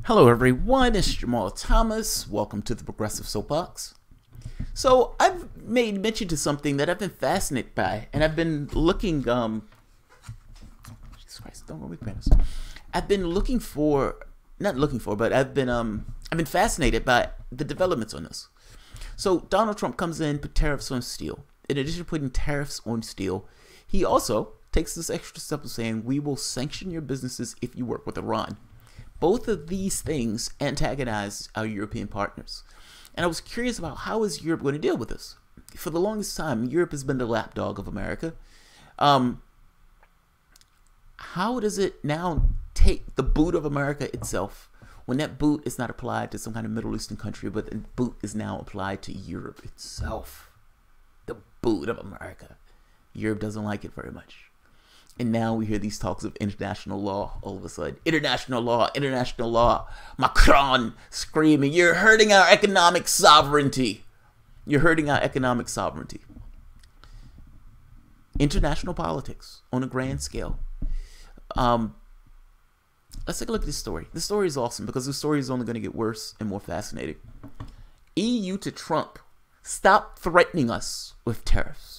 Hello everyone, it's Jamal Thomas. Welcome to the Progressive Soapbox. So I've made mention to something that I've been fascinated by, and I've been looking, Jesus Christ, don't go with penis. I've been looking for, not looking for, but I've been fascinated by the developments on this. So Donald Trump comes in, put tariffs on steel. In addition to putting tariffs on steel, he also takes this extra step of saying, we will sanction your businesses if you work with Iran. Both of these things antagonize our European partners. And I was curious about how is Europe going to deal with this? For the longest time, Europe has been the lapdog of America. How does it now take the boot of America itself when that boot is not applied to some kind of Middle Eastern country, but the boot is now applied to Europe itself? The boot of America. Europe doesn't like it very much. And now we hear these talks of international law all of a sudden. International law, international law. Macron screaming, you're hurting our economic sovereignty. You're hurting our economic sovereignty. International politics on a grand scale. Let's take a look at this story. This story is awesome because the story is only going to get worse and more fascinating. EU to Trump. Stop threatening us with tariffs.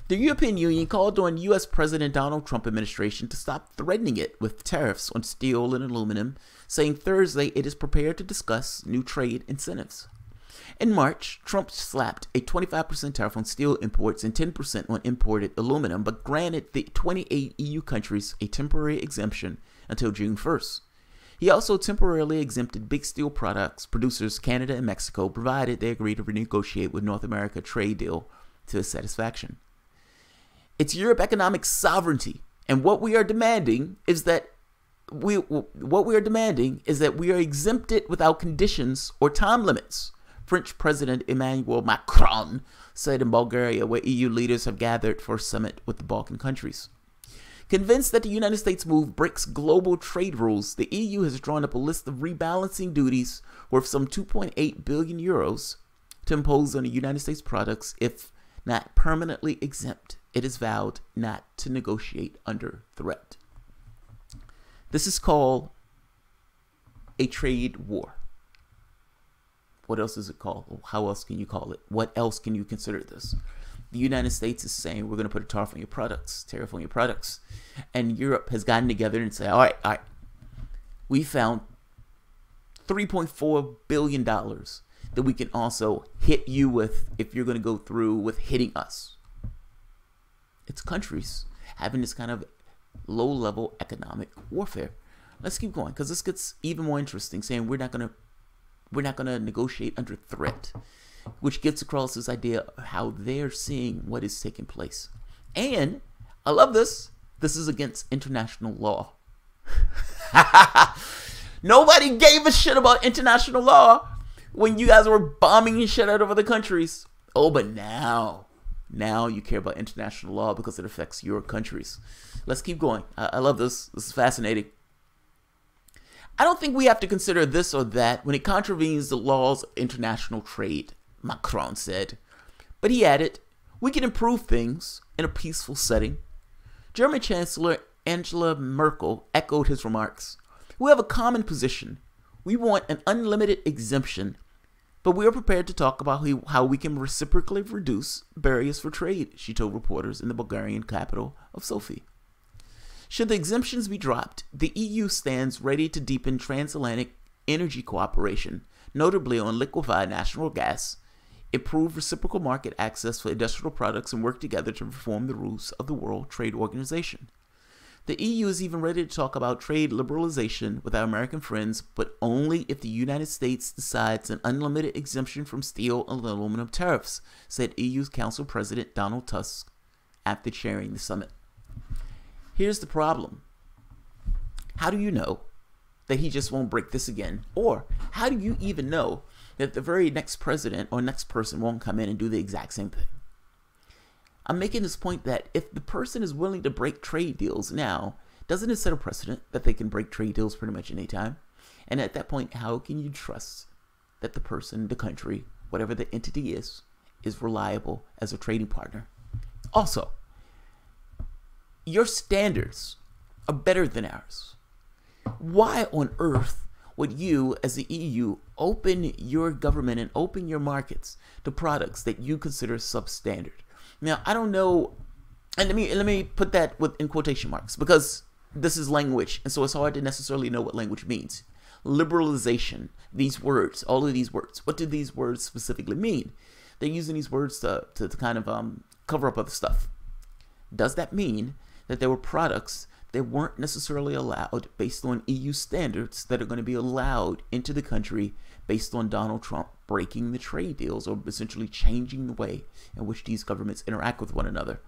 The European Union called on U.S. President Donald Trump administration to stop threatening it with tariffs on steel and aluminum, saying Thursday it is prepared to discuss new trade incentives. In March, Trump slapped a 25% tariff on steel imports and 10% on imported aluminum, but granted the 28 EU countries a temporary exemption until June 1st. He also temporarily exempted big steel producers Canada and Mexico, provided they agree to renegotiate with North America trade deal to his satisfaction. It's Europe economic sovereignty, and what we are demanding is that we are exempted without conditions or time limits. French President Emmanuel Macron said in Bulgaria, where EU leaders have gathered for a summit with the Balkan countries. Convinced that the United States move breaks global trade rules, the EU has drawn up a list of rebalancing duties worth some 2.8 billion euros to impose on the United States products if not permanently exempt. It is vowed not to negotiate under threat. This is called a trade war. What else is it called? How else can you call it? What else can you consider this? The United States is saying we're going to put a tariff on your products. And Europe has gotten together and said, all right. We found $3.4 billion that we can also hit you with if you're going to go through with hitting us. It's countries having this kind of low-level economic warfare. Let's keep going because this gets even more interesting. Saying we're not gonna negotiate under threat, which gets across this idea of how they're seeing what is taking place. And I love this. This is against international law. Nobody gave a shit about international law when you guys were bombing and shit out of other countries. Oh, but now you care about international law because it affects your countries. Let's keep going. I love this. This is fascinating. I don't think we have to consider this or that when it contravenes the laws of international trade, Macron said. But he added, we can improve things in a peaceful setting. German Chancellor Angela Merkel echoed his remarks. We have a common position. We want an unlimited exemption, but we are prepared to talk about how we can reciprocally reduce barriers for trade, she told reporters in the Bulgarian capital of Sofia. Should the exemptions be dropped, the EU stands ready to deepen transatlantic energy cooperation, notably on liquefied natural gas, improve reciprocal market access for industrial products, and work together to reform the rules of the World Trade Organization. The EU is even ready to talk about trade liberalization with our American friends, but only if the United States decides an unlimited exemption from steel and aluminum tariffs, said EU's Council President Donald Tusk after chairing the summit. Here's the problem. How do you know that he just won't break this again? Or how do you even know that the very next president or next person won't come in and do the exact same thing? I'm making this point that if the person is willing to break trade deals now, doesn't it set a precedent that they can break trade deals pretty much any time? And at that point, how can you trust that the person, the country, whatever the entity is reliable as a trading partner? Also, your standards are better than ours. Why on earth would you, as the EU, open your government and open your markets to products that you consider substandard? Now, I don't know, and let me put that in quotation marks, because this is language, and so it's hard to necessarily know what language means. Liberalization, these words, all of these words, what do these words specifically mean? They're using these words to kind of cover up other stuff. Does that mean that there were products that weren't necessarily allowed based on EU standards that are going to be allowed into the country based on Donald Trump breaking the trade deals, or essentially changing the way in which these governments interact with one another?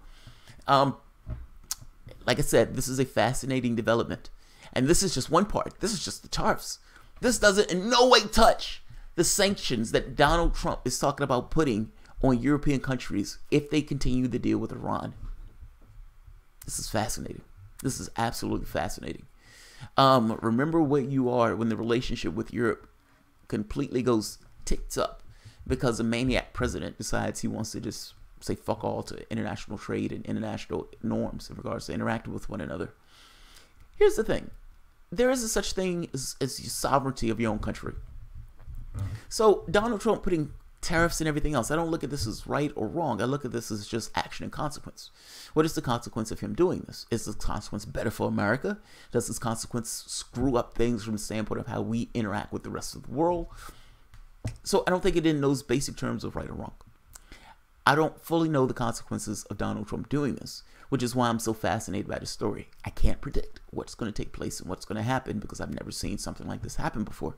Like I said, this is a fascinating development. And this is just one part. This is just the tariffs. This doesn't in no way touch the sanctions that Donald Trump is talking about putting on European countries if they continue the deal with Iran. This is fascinating. This is absolutely fascinating. Remember what you are when the relationship with Europe completely goes tits up because a maniac president decides he wants to just say fuck all to international trade and international norms in regards to interacting with one another. Here's the thing. There is a such thing as the sovereignty of your own country. So Donald Trump putting tariffs and everything else, I don't look at this as right or wrong. I look at this as just action and consequence. What is the consequence of him doing this? Is the consequence better for America? Does this consequence screw up things from the standpoint of how we interact with the rest of the world? So I don't think it in those basic terms of right or wrong. I don't fully know the consequences of Donald Trump doing this, which is why I'm so fascinated by the story. I can't predict what's going to take place and what's going to happen because I've never seen something like this happen before.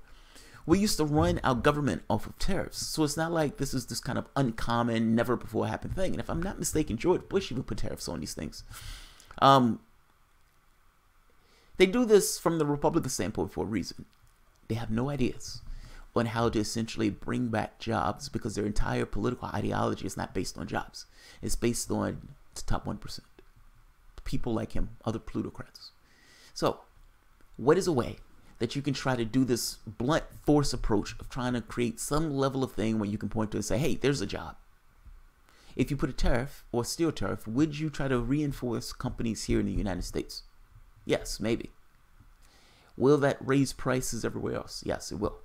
We used to run our government off of tariffs, so it's not like this is this kind of uncommon, never before happened thing. And if I'm not mistaken, George Bush even put tariffs on these things. They do this from the Republican standpoint for a reason. They have no ideas on how to essentially bring back jobs because their entire political ideology is not based on jobs. It's based on the top 1%. People like him, other plutocrats. So, what is a way that you can try to do this blunt force approach of trying to create some level of thing where you can point to and say, hey, there's a job? If you put a tariff or a steel tariff, would you try to reinforce companies here in the United States? Yes, maybe. Will that raise prices everywhere else? Yes, it will.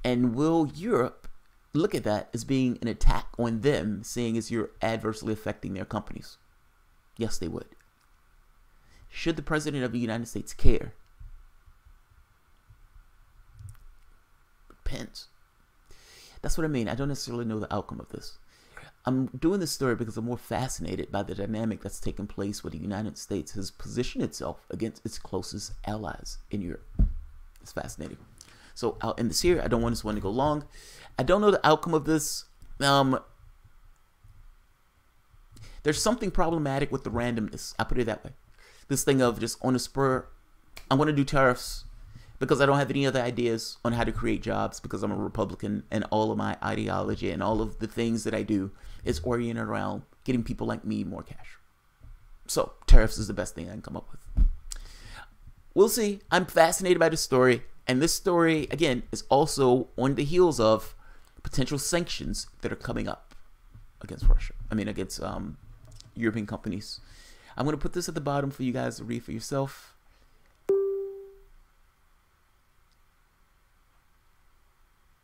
And will Europe look at that as being an attack on them, seeing as you're adversely affecting their companies? Yes, they would. Should the President of the United States care? Depends. That's what I mean. I don't necessarily know the outcome of this. I'm doing this story because I'm more fascinated by the dynamic that's taken place where the United States has positioned itself against its closest allies in Europe. It's fascinating. So I'll end this here. I don't want this one to go long. I don't know the outcome of this. There's something problematic with the randomness. I put it that way. This thing of just on the spur, I'm going to do tariffs because I don't have any other ideas on how to create jobs because I'm a Republican and all of my ideology and all of the things that I do is oriented around getting people like me more cash. So tariffs is the best thing I can come up with. We'll see. I'm fascinated by this story. And this story, again, is also on the heels of potential sanctions that are coming up against Russia. I mean, against European companies. I'm going to put this at the bottom for you guys to read for yourself.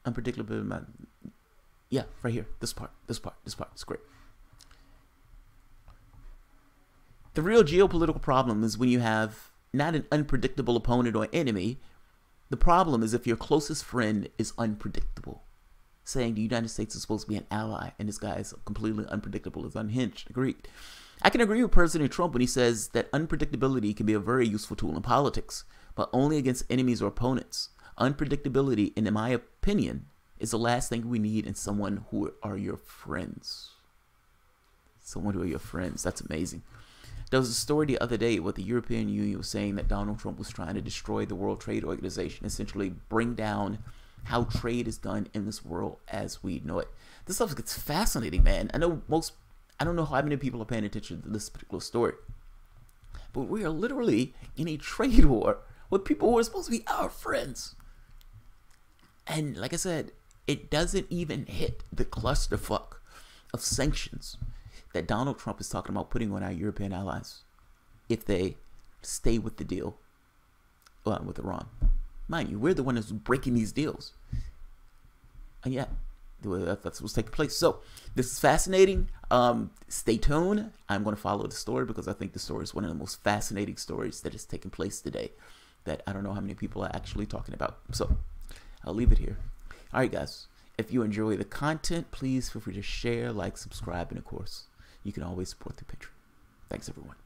Unpredictable. Yeah, right here. This part. It's great. The real geopolitical problem is when you have not an unpredictable opponent or enemy. The problem is if your closest friend is unpredictable. Saying the United States is supposed to be an ally and this guy is completely unpredictable, is unhinged. Agreed. I can agree with President Trump when he says that unpredictability can be a very useful tool in politics, but only against enemies or opponents. Unpredictability, in my opinion, is the last thing we need in someone who are your friends. Someone who are your friends. That's amazing. There was a story the other day where the European Union was saying that Donald Trump was trying to destroy the World Trade Organization, essentially bring down how trade is done in this world as we know it. This stuff gets fascinating, man. I don't know how many people are paying attention to this particular story, but we are literally in a trade war with people who are supposed to be our friends. And like I said, it doesn't even hit the clusterfuck of sanctions that Donald Trump is talking about putting on our European allies if they stay with the deal with Iran. Mind you, we're the one that's breaking these deals. And yeah, that's what's taking place. So this is fascinating. Stay tuned. I'm going to follow the story because I think the story is one of the most fascinating stories that is taking place today that I don't know how many people are actually talking about. So I'll leave it here. All right, guys. If you enjoy the content, please feel free to share, like, subscribe, and of course, you can always support through Patreon. Thanks, everyone.